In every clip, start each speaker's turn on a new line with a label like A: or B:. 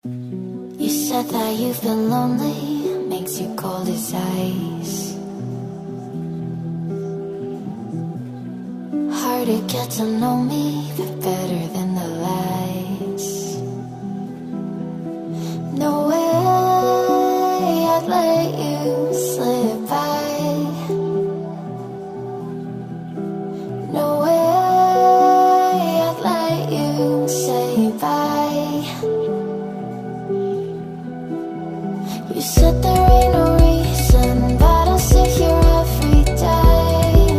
A: You said that you've been lonely, makes you cold as ice. Hard to get to know me, but better than the lies. No way I'd let you slip by. No way I'd let you say bye. You said there ain't no reason, but I'll sit here every day,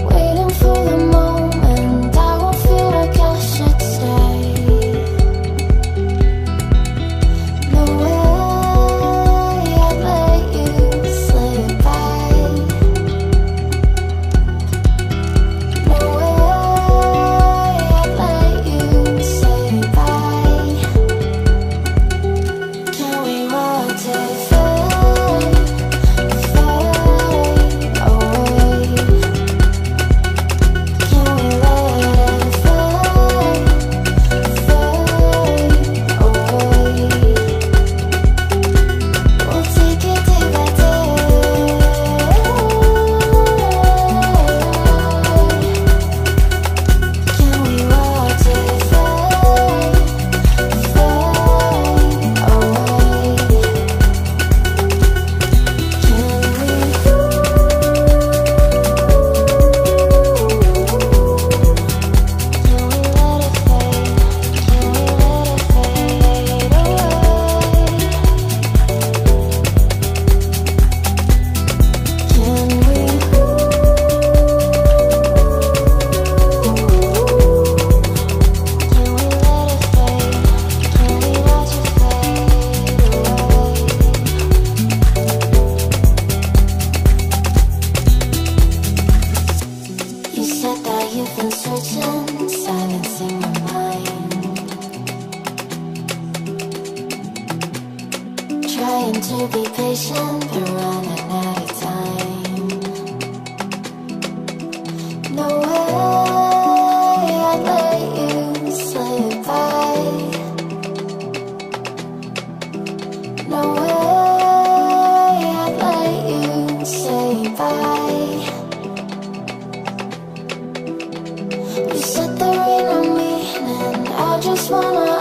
A: waiting for the moment I won't feel like I should stay. No way I'd let you slip by. No way I'd let you say bye. Can we watch it fade, fade away? Can we let it fade, fade away? We'll take it day by day. Can we watch it fade, fade away? You said that you've been searching, silencing your mind, trying to be patient, but running out of time. No way I'd let you slip by. No way I'd let you say bye. You said there ain't no meaning, I just wanna